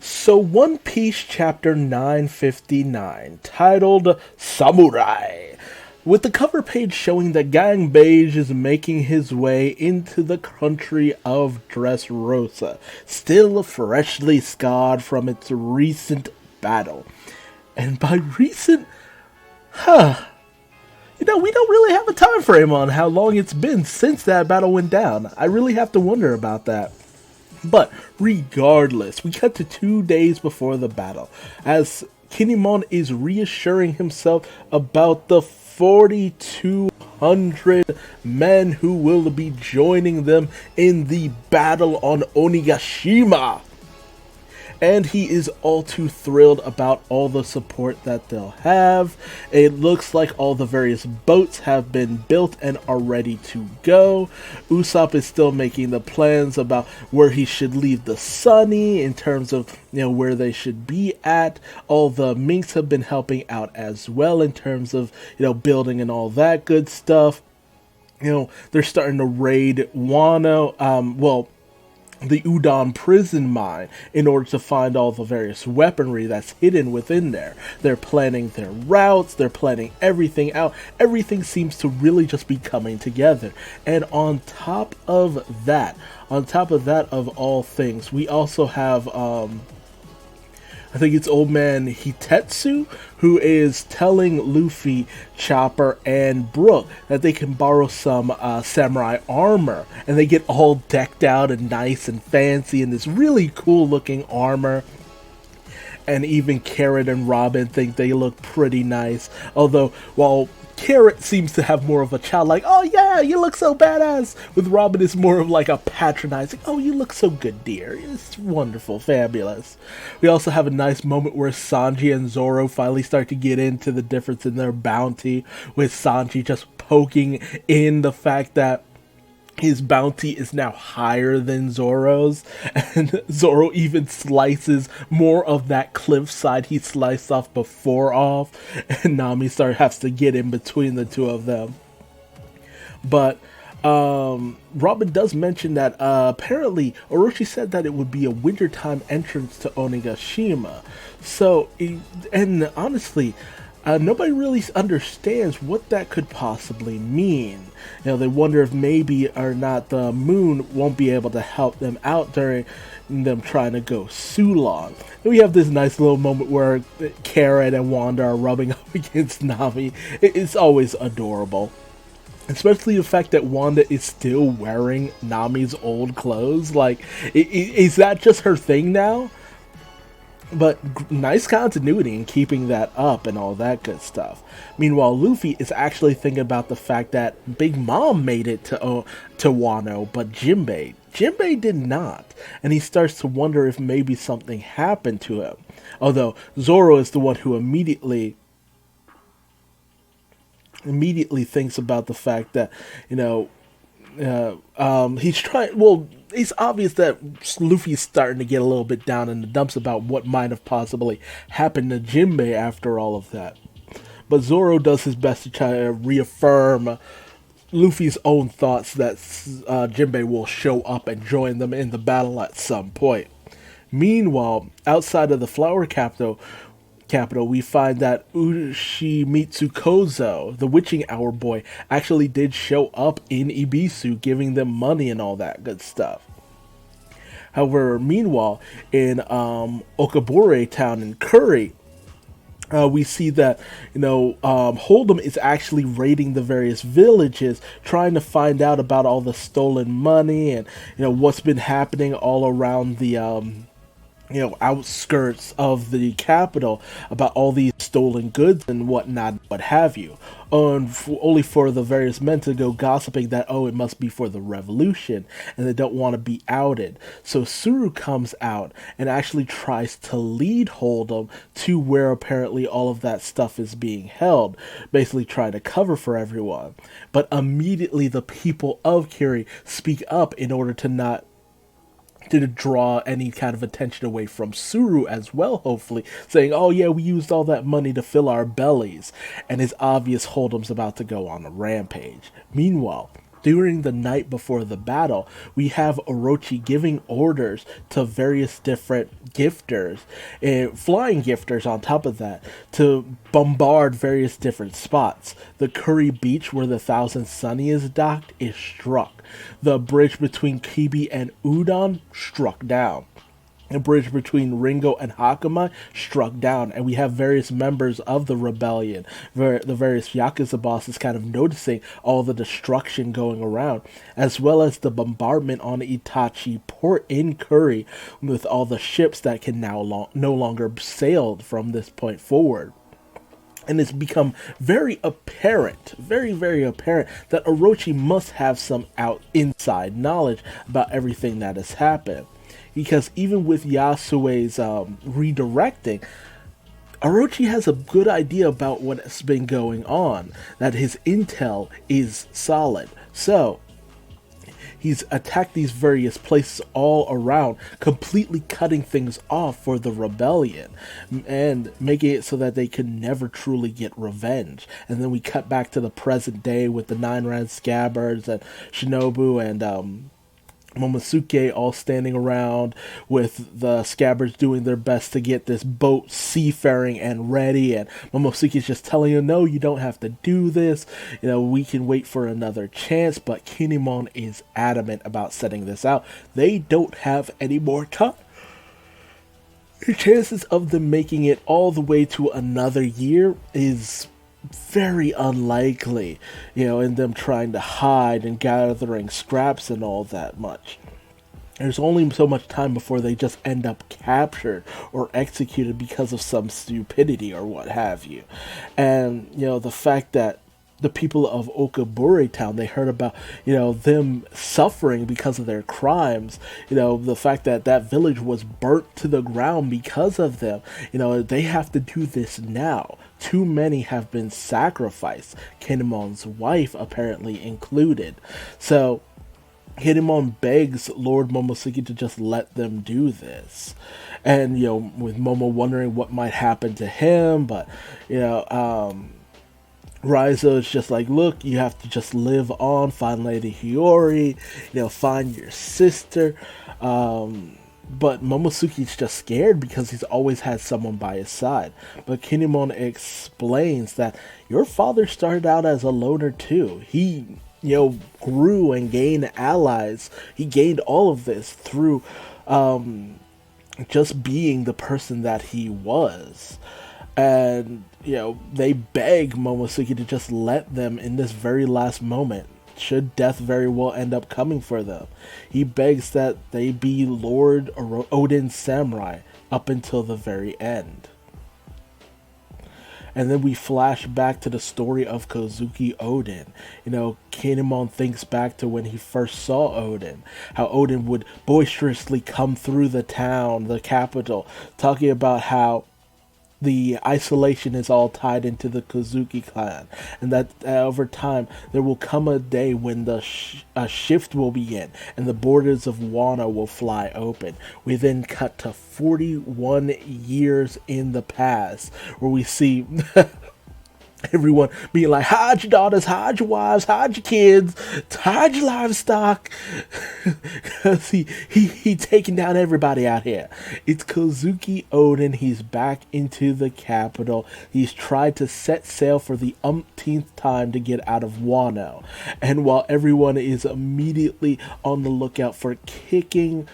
So, One Piece Chapter 959, titled Samurai, with the cover page showing that Gang Beige is making his way into the country of Dressrosa, still freshly scarred from its recent battle. And by recent, we don't really have a time frame on how long it's been since that battle went down. I really have to wonder about that. But regardless, we cut to 2 days before the battle, as Kinemon is reassuring himself about the 4,200 men who will be joining them in the battle on Onigashima. And he is all too thrilled about all the support that they'll have. It looks like all the various boats have been built and are ready to go. Usopp is still making the plans about where he should leave the Sunny in terms of where they should be at. All the Minks have been helping out as well in terms of building and all that good stuff. They're starting to raid Wano. The Udon prison mine in order to find all the various weaponry that's hidden within there. They're planning their routes, they're planning everything out. Everything seems to really just be coming together. And on top of that of all things, we also have I think it's old man Hitetsu, who is telling Luffy, Chopper, and Brook that they can borrow some samurai armor. And they get all decked out and nice and fancy in this really cool looking armor. And even Carrot and Robin think they look pretty nice. Although, while Carrot seems to have more of a childlike, oh yeah, you look so badass, with Robin is more of like a patronizing, oh you look so good dear, it's wonderful, fabulous. We also have a nice moment where Sanji and Zoro finally start to get into the difference in their bounty, with Sanji just poking in the fact that his bounty is now higher than Zoro's, and Zoro even slices more of that cliffside he sliced off before off, and Nami has to get in between the two of them. But Robin does mention that apparently Orochi said that it would be a wintertime entrance to Onigashima. So, and honestly, nobody really understands what that could possibly mean. They wonder if maybe or not the moon won't be able to help them out during them trying to go Sulong. And we have this nice little moment where Carrot and Wanda are rubbing up against Nami. It's always adorable. Especially the fact that Wanda is still wearing Nami's old clothes. Like, is that just her thing now? But nice continuity in keeping that up and all that good stuff. Meanwhile, Luffy is actually thinking about the fact that Big Mom made it to Wano, but Jinbei did not. And he starts to wonder if maybe something happened to him. Although Zoro is the one who immediately thinks about the fact that, he's trying, it's obvious that Luffy's starting to get a little bit down in the dumps about what might have possibly happened to Jinbei after all of that. But Zoro does his best to try to reaffirm Luffy's own thoughts that Jinbei will show up and join them in the battle at some point. Meanwhile, outside of the flower capital, we find that Ushimitsu Kozo, the witching hour boy, actually did show up in Ibisu, giving them money and all that good stuff. However, meanwhile, in Okabure town in Curry, we see that, Hold'em is actually raiding the various villages, trying to find out about all the stolen money and, what's been happening all around the, outskirts of the capital about all these stolen goods and whatnot, what have you. Only for the various men to go gossiping that, it must be for the revolution, and they don't want to be outed. So Suru comes out and actually tries to lead Hold'em to where apparently all of that stuff is being held, basically trying to cover for everyone. But immediately the people of Kiri speak up in order to draw any kind of attention away from Suru as well, hopefully, saying, oh yeah, we used all that money to fill our bellies, and it's obvious Hold'em's about to go on a rampage. Meanwhile, During the night before the battle, we have Orochi giving orders to various different gifters, flying gifters on top of that, to bombard various different spots. The Curry Beach, where the Thousand Sunny is docked, is struck. The bridge between Kibi and Udon struck down. The bridge between Ringo and Hakamai struck down, and we have various members of the rebellion, the various Yakuza bosses kind of noticing all the destruction going around, as well as the bombardment on Itachi port in Curry with all the ships that can now no longer sail from this point forward. And it's become very apparent, very, very apparent, that Orochi must have some inside knowledge about everything that has happened. Because even with Yasue's redirecting, Orochi has a good idea about what's been going on, that his intel is solid. So, he's attacked these various places all around, completely cutting things off for the rebellion, and making it so that they can never truly get revenge. And then we cut back to the present day with the Nine Red Scabbards and Shinobu and Momosuke all standing around with the Scabbards doing their best to get this boat seafaring and ready, and Momosuke's just telling you, no, you don't have to do this, we can wait for another chance, but Kinemon is adamant about setting this out. They don't have any more time. The chances of them making it all the way to another year is very unlikely, in them trying to hide and gathering scraps and all that much. There's only so much time before they just end up captured or executed because of some stupidity or what have you. And, the fact that the people of Okabure Town, they heard about, them suffering because of their crimes, the fact that that village was burnt to the ground because of them, they have to do this now. Too many have been sacrificed, Kinemon's wife apparently included. So, Kinemon begs Lord Momosuke to just let them do this. And, with Momo wondering what might happen to him, but, Raizo is just like, look, you have to just live on, find Lady Hiyori, find your sister. But Momosuke's just scared because he's always had someone by his side. But Kinemon explains that your father started out as a loner too. He, grew and gained allies. He gained all of this through just being the person that he was. And, they beg Momosuke to just let them in this very last moment, should death very well end up coming for them. He begs that they be Lord Odin's samurai up until the very end. And then we flash back to the story of Kozuki Odin. Kinemon thinks back to when he first saw Odin, how Odin would boisterously come through the town, the capital, talking about how the isolation is all tied into the Kozuki clan, and that over time there will come a day when the shift will begin and the borders of Wano will fly open. We then cut to 41 years in the past, where we see everyone being like, hide your daughters, hide your wives, hide your kids, hide your livestock. Because he taking down everybody out here. It's Kozuki Odin. He's back into the capital. He's tried to set sail for the umpteenth time to get out of Wano. And while everyone is immediately on the lookout for kicking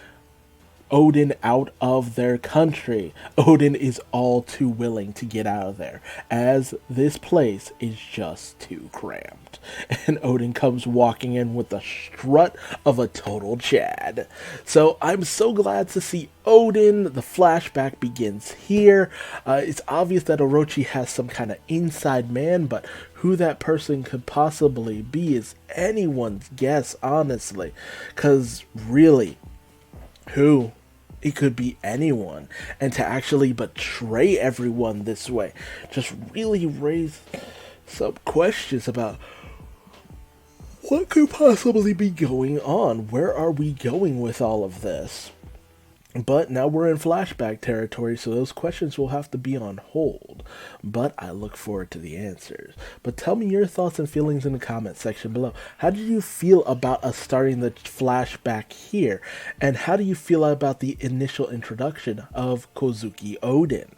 Odin out of their country, Odin is all too willing to get out of there, as this place is just too cramped. And Odin comes walking in with the strut of a total Chad. So I'm so glad to see Odin. The flashback begins here. It's obvious that Orochi has some kind of inside man, but who that person could possibly be is anyone's guess, honestly. Because really, who? It could be anyone. And to actually betray everyone this way just really raise some questions about what could possibly be going on. Where are we going with all of this? But now we're in flashback territory, so those questions will have to be on hold. but I look forward to the answers. But tell me your thoughts and feelings in the comment section below. How did you feel about us starting the flashback here? And how do you feel about the initial introduction of Kozuki Odin?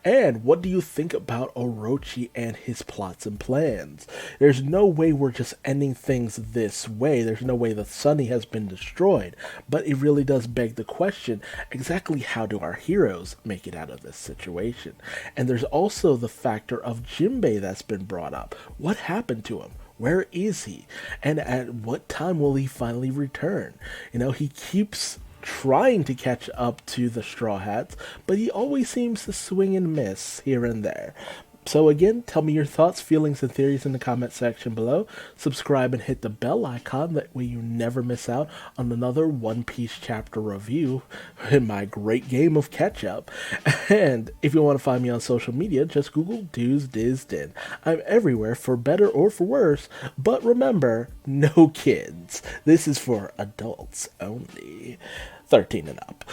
And what do you think about Orochi and his plots and plans? There's no way we're just ending things this way. There's no way the Sunny has been destroyed. But it really does beg the question, exactly how do our heroes make it out of this situation? And there's also the factor of Jinbei that's been brought up. What happened to him? Where is he? And at what time will he finally return? You know, he keeps trying to catch up to the Straw Hats, but he always seems to swing and miss here and there. So again, tell me your thoughts, feelings, and theories in the comment section below. Subscribe and hit the bell icon, that way you never miss out on another One Piece chapter review in my great game of catch up. And if you want to find me on social media, just Google Duuz-Diz-Din. I'm everywhere for better or for worse, but remember, no kids. This is for adults only. 13 and up.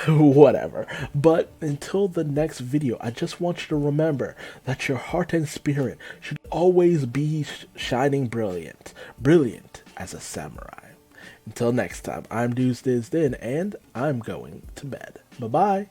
Whatever. But until the next video, I just want you to remember that your heart and spirit should always be shining brilliant. Brilliant as a samurai. Until next time, I'm Duuz-Diz-Din, and I'm going to bed. Bye-bye.